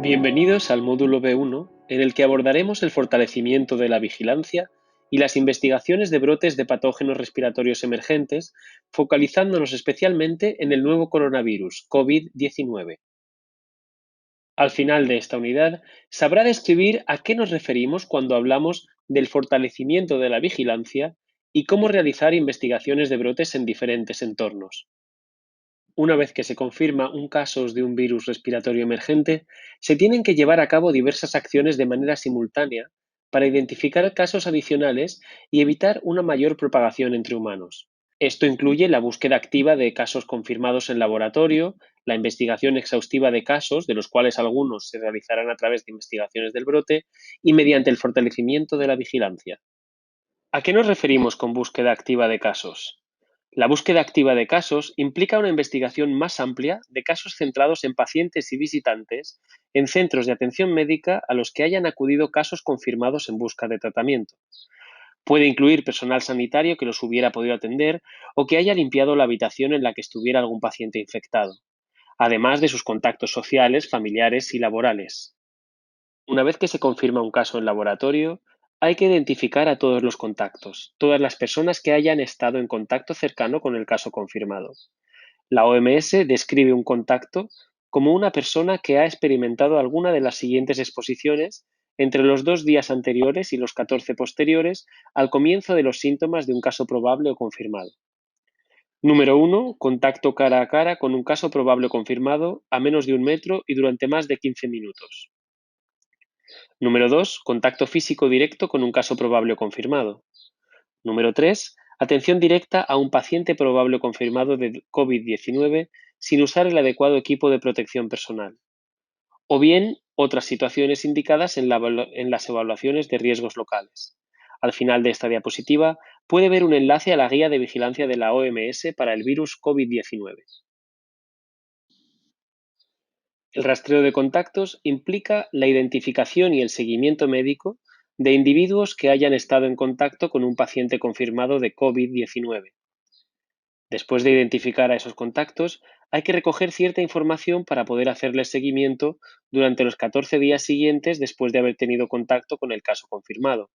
Bienvenidos al módulo B1, en el que abordaremos el fortalecimiento de la vigilancia y las investigaciones de brotes de patógenos respiratorios emergentes, focalizándonos especialmente en el nuevo coronavirus, COVID-19. Al final de esta unidad, sabrá describir a qué nos referimos cuando hablamos del fortalecimiento de la vigilancia y cómo realizar investigaciones de brotes en diferentes entornos. Una vez que se confirma un caso de un virus respiratorio emergente, se tienen que llevar a cabo diversas acciones de manera simultánea para identificar casos adicionales y evitar una mayor propagación entre humanos. Esto incluye la búsqueda activa de casos confirmados en laboratorio, la investigación exhaustiva de casos, de los cuales algunos se realizarán a través de investigaciones del brote, y mediante el fortalecimiento de la vigilancia. ¿A qué nos referimos con búsqueda activa de casos? La búsqueda activa de casos implica una investigación más amplia de casos centrados en pacientes y visitantes en centros de atención médica a los que hayan acudido casos confirmados en busca de tratamiento. Puede incluir personal sanitario que los hubiera podido atender o que haya limpiado la habitación en la que estuviera algún paciente infectado, además de sus contactos sociales, familiares y laborales. Una vez que se confirma un caso en laboratorio, hay que identificar a todos los contactos, todas las personas que hayan estado en contacto cercano con el caso confirmado. La OMS describe un contacto como una persona que ha experimentado alguna de las siguientes exposiciones entre los 2 días anteriores y los 14 posteriores al comienzo de los síntomas de un caso probable o confirmado. Número 1. Contacto cara a cara con un caso probable o confirmado a menos de 1 metro y durante más de 15 minutos. Número 2. Contacto físico directo con un caso probable o confirmado. Número 3. Atención directa a un paciente probable o confirmado de COVID-19 sin usar el adecuado equipo de protección personal. O bien, otras situaciones indicadas en las evaluaciones de riesgos locales. Al final de esta diapositiva puede ver un enlace a la guía de vigilancia de la OMS para el virus COVID-19. El rastreo de contactos implica la identificación y el seguimiento médico de individuos que hayan estado en contacto con un paciente confirmado de COVID-19. Después de identificar a esos contactos, hay que recoger cierta información para poder hacerles seguimiento durante los 14 días siguientes después de haber tenido contacto con el caso confirmado.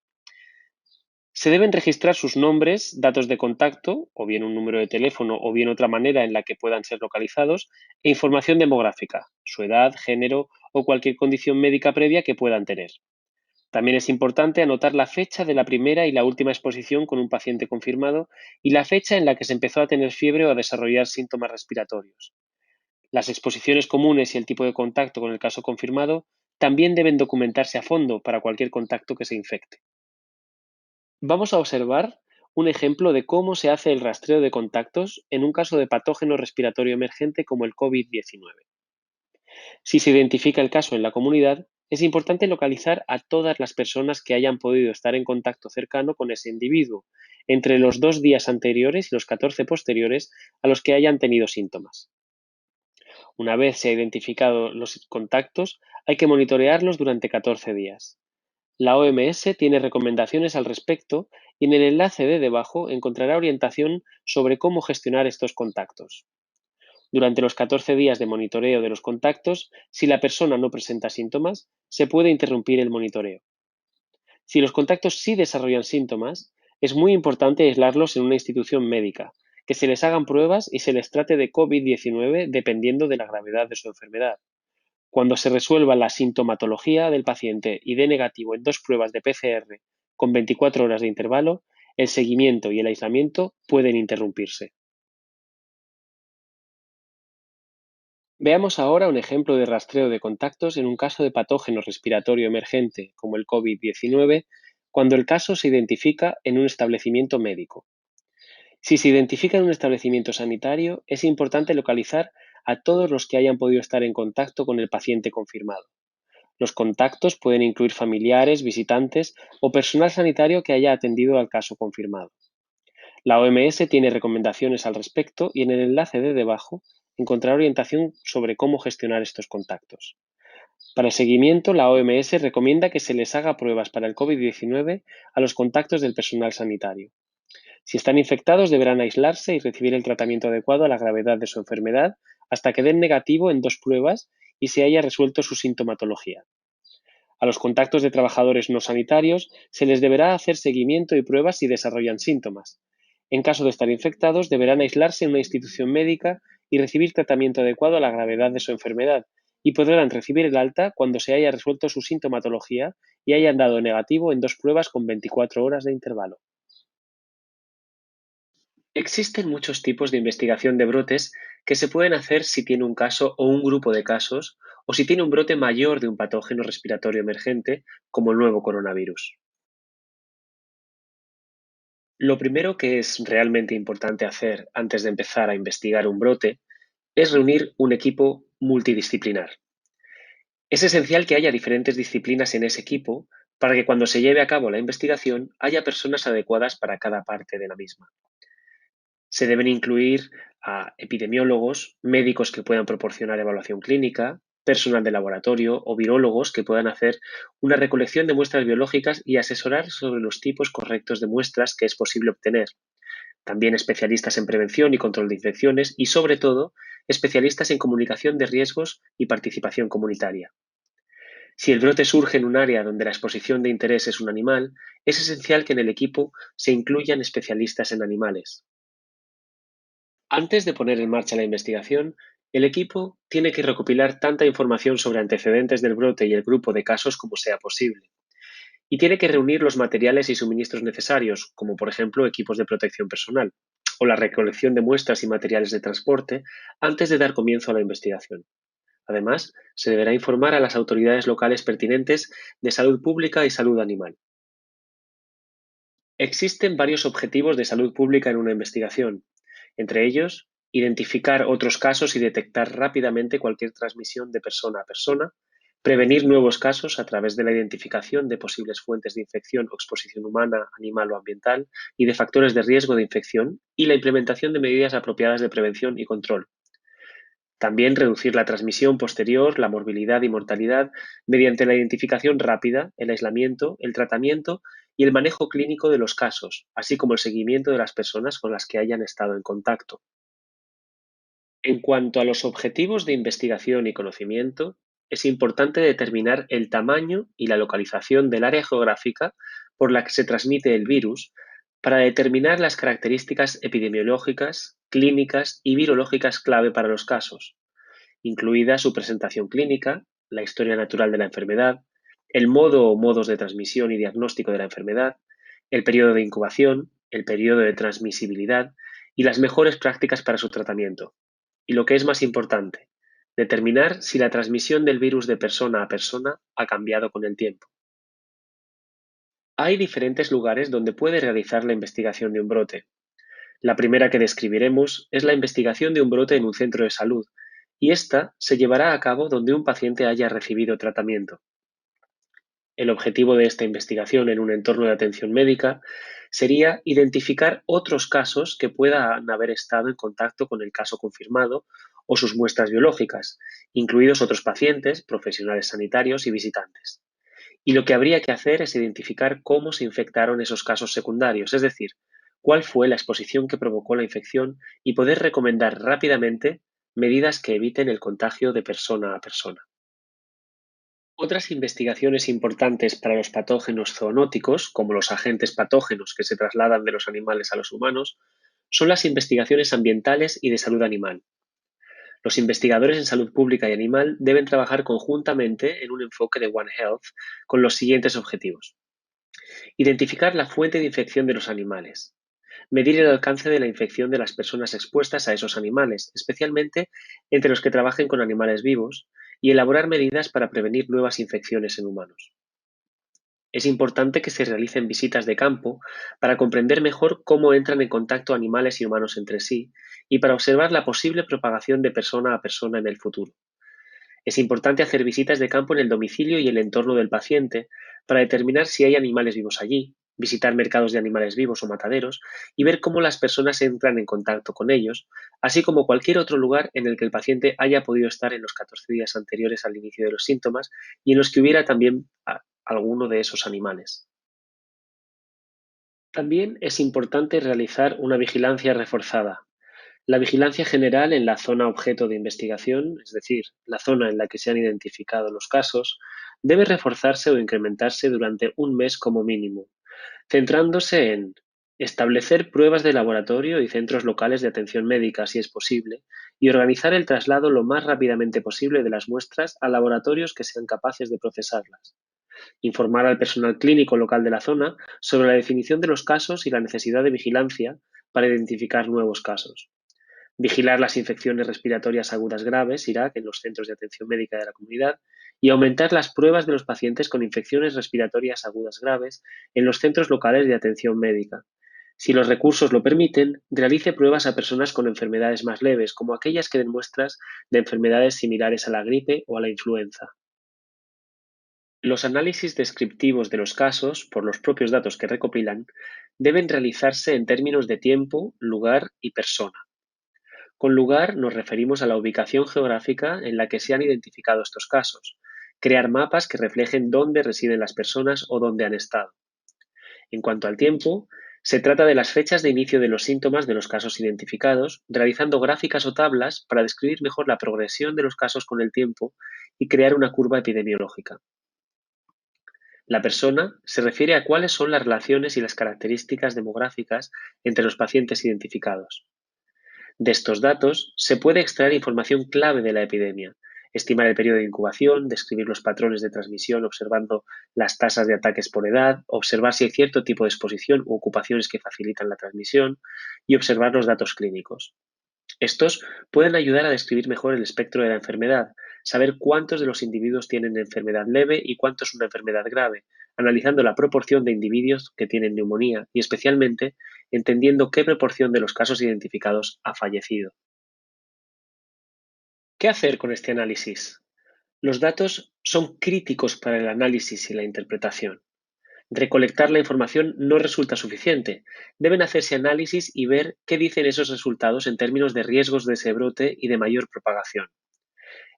Se deben registrar sus nombres, datos de contacto, o bien un número de teléfono, o bien otra manera en la que puedan ser localizados, e información demográfica, su edad, género o cualquier condición médica previa que puedan tener. También es importante anotar la fecha de la primera y la última exposición con un paciente confirmado y la fecha en la que se empezó a tener fiebre o a desarrollar síntomas respiratorios. Las exposiciones comunes y el tipo de contacto con el caso confirmado también deben documentarse a fondo para cualquier contacto que se infecte. Vamos a observar un ejemplo de cómo se hace el rastreo de contactos en un caso de patógeno respiratorio emergente como el COVID-19. Si se identifica el caso en la comunidad, es importante localizar a todas las personas que hayan podido estar en contacto cercano con ese individuo entre los 2 días anteriores y los 14 posteriores a los que hayan tenido síntomas. Una vez se han identificado los contactos, hay que monitorearlos durante 14 días. La OMS tiene recomendaciones al respecto y en el enlace de debajo encontrará orientación sobre cómo gestionar estos contactos. Durante los 14 días de monitoreo de los contactos, si la persona no presenta síntomas, se puede interrumpir el monitoreo. Si los contactos sí desarrollan síntomas, es muy importante aislarlos en una institución médica, que se les hagan pruebas y se les trate de COVID-19 dependiendo de la gravedad de su enfermedad. Cuando se resuelva la sintomatología del paciente y dé negativo en 2 pruebas de PCR con 24 horas de intervalo, el seguimiento y el aislamiento pueden interrumpirse. Veamos ahora un ejemplo de rastreo de contactos en un caso de patógeno respiratorio emergente como el COVID-19, cuando el caso se identifica en un establecimiento médico. Si se identifica en un establecimiento sanitario, es importante localizar a todos los que hayan podido estar en contacto con el paciente confirmado. Los contactos pueden incluir familiares, visitantes o personal sanitario que haya atendido al caso confirmado. La OMS tiene recomendaciones al respecto y en el enlace de debajo encontrará orientación sobre cómo gestionar estos contactos. Para el seguimiento, la OMS recomienda que se les haga pruebas para el COVID-19 a los contactos del personal sanitario. Si están infectados, deberán aislarse y recibir el tratamiento adecuado a la gravedad de su enfermedad hasta que den negativo en 2 pruebas y se haya resuelto su sintomatología. A los contactos de trabajadores no sanitarios se les deberá hacer seguimiento y pruebas si desarrollan síntomas. En caso de estar infectados, deberán aislarse en una institución médica y recibir tratamiento adecuado a la gravedad de su enfermedad, y podrán recibir el alta cuando se haya resuelto su sintomatología y hayan dado negativo en 2 pruebas con 24 horas de intervalo. Existen muchos tipos de investigación de brotes que se pueden hacer si tiene un caso o un grupo de casos, o si tiene un brote mayor de un patógeno respiratorio emergente, como el nuevo coronavirus. Lo primero que es realmente importante hacer antes de empezar a investigar un brote es reunir un equipo multidisciplinar. Es esencial que haya diferentes disciplinas en ese equipo para que cuando se lleve a cabo la investigación haya personas adecuadas para cada parte de la misma. Se deben incluir a epidemiólogos, médicos que puedan proporcionar evaluación clínica, personal de laboratorio o virólogos que puedan hacer una recolección de muestras biológicas y asesorar sobre los tipos correctos de muestras que es posible obtener. También especialistas en prevención y control de infecciones y, sobre todo, especialistas en comunicación de riesgos y participación comunitaria. Si el brote surge en un área donde la exposición de interés es un animal, es esencial que en el equipo se incluyan especialistas en animales. Antes de poner en marcha la investigación, el equipo tiene que recopilar tanta información sobre antecedentes del brote y el grupo de casos como sea posible. Y tiene que reunir los materiales y suministros necesarios, como por ejemplo equipos de protección personal, o la recolección de muestras y materiales de transporte, antes de dar comienzo a la investigación. Además, se deberá informar a las autoridades locales pertinentes de salud pública y salud animal. Existen varios objetivos de salud pública en una investigación, entre ellos, identificar otros casos y detectar rápidamente cualquier transmisión de persona a persona, prevenir nuevos casos a través de la identificación de posibles fuentes de infección o exposición humana, animal o ambiental y de factores de riesgo de infección, y la implementación de medidas apropiadas de prevención y control. También reducir la transmisión posterior, la morbilidad y mortalidad mediante la identificación rápida, el aislamiento, el tratamiento y el manejo clínico de los casos, así como el seguimiento de las personas con las que hayan estado en contacto. En cuanto a los objetivos de investigación y conocimiento, es importante determinar el tamaño y la localización del área geográfica por la que se transmite el virus para determinar las características epidemiológicas, clínicas y virológicas clave para los casos, incluida su presentación clínica, la historia natural de la enfermedad, el modo o modos de transmisión y diagnóstico de la enfermedad, el periodo de incubación, el periodo de transmisibilidad y las mejores prácticas para su tratamiento. Y lo que es más importante, determinar si la transmisión del virus de persona a persona ha cambiado con el tiempo. Hay diferentes lugares donde puede realizar la investigación de un brote. La primera que describiremos es la investigación de un brote en un centro de salud, y esta se llevará a cabo donde un paciente haya recibido tratamiento. El objetivo de esta investigación en un entorno de atención médica sería identificar otros casos que puedan haber estado en contacto con el caso confirmado o sus muestras biológicas, incluidos otros pacientes, profesionales sanitarios y visitantes. Y lo que habría que hacer es identificar cómo se infectaron esos casos secundarios, es decir, cuál fue la exposición que provocó la infección y poder recomendar rápidamente medidas que eviten el contagio de persona a persona. Otras investigaciones importantes para los patógenos zoonóticos, como los agentes patógenos que se trasladan de los animales a los humanos, son las investigaciones ambientales y de salud animal. Los investigadores en salud pública y animal deben trabajar conjuntamente en un enfoque de One Health con los siguientes objetivos. Identificar la fuente de infección de los animales. Medir el alcance de la infección de las personas expuestas a esos animales, especialmente entre los que trabajen con animales vivos, y elaborar medidas para prevenir nuevas infecciones en humanos. Es importante que se realicen visitas de campo para comprender mejor cómo entran en contacto animales y humanos entre sí y para observar la posible propagación de persona a persona en el futuro. Es importante hacer visitas de campo en el domicilio y el entorno del paciente para determinar si hay animales vivos allí, visitar mercados de animales vivos o mataderos y ver cómo las personas entran en contacto con ellos, así como cualquier otro lugar en el que el paciente haya podido estar en los 14 días anteriores al inicio de los síntomas y en los que hubiera también alguno de esos animales. También es importante realizar una vigilancia reforzada. La vigilancia general en la zona objeto de investigación, es decir, la zona en la que se han identificado los casos, debe reforzarse o incrementarse durante un mes como mínimo, centrándose en establecer pruebas de laboratorio y centros locales de atención médica, si es posible, y organizar el traslado lo más rápidamente posible de las muestras a laboratorios que sean capaces de procesarlas. Informar al personal clínico local de la zona sobre la definición de los casos y la necesidad de vigilancia para identificar nuevos casos. Vigilar las infecciones respiratorias agudas graves, IRAC, en los centros de atención médica de la comunidad y aumentar las pruebas de los pacientes con infecciones respiratorias agudas graves en los centros locales de atención médica. Si los recursos lo permiten, realice pruebas a personas con enfermedades más leves, como aquellas que den muestras de enfermedades similares a la gripe o a la influenza. Los análisis descriptivos de los casos, por los propios datos que recopilan, deben realizarse en términos de tiempo, lugar y persona. Con lugar nos referimos a la ubicación geográfica en la que se han identificado estos casos, crear mapas que reflejen dónde residen las personas o dónde han estado. En cuanto al tiempo, se trata de las fechas de inicio de los síntomas de los casos identificados, realizando gráficas o tablas para describir mejor la progresión de los casos con el tiempo y crear una curva epidemiológica. La persona se refiere a cuáles son las relaciones y las características demográficas entre los pacientes identificados. De estos datos se puede extraer información clave de la epidemia, estimar el periodo de incubación, describir los patrones de transmisión observando las tasas de ataques por edad, observar si hay cierto tipo de exposición u ocupaciones que facilitan la transmisión y observar los datos clínicos. Estos pueden ayudar a describir mejor el espectro de la enfermedad, saber cuántos de los individuos tienen enfermedad leve y cuántos una enfermedad grave, analizando la proporción de individuos que tienen neumonía y especialmente entendiendo qué proporción de los casos identificados ha fallecido. ¿Qué hacer con este análisis? Los datos son críticos para el análisis y la interpretación. Recolectar la información no resulta suficiente. Deben hacerse análisis y ver qué dicen esos resultados en términos de riesgos de ese brote y de mayor propagación.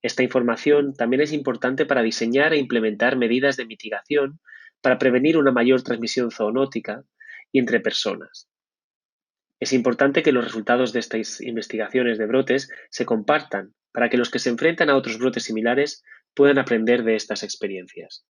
Esta información también es importante para diseñar e implementar medidas de mitigación para prevenir una mayor transmisión zoonótica y entre personas. Es importante que los resultados de estas investigaciones de brotes se compartan para que los que se enfrentan a otros brotes similares puedan aprender de estas experiencias.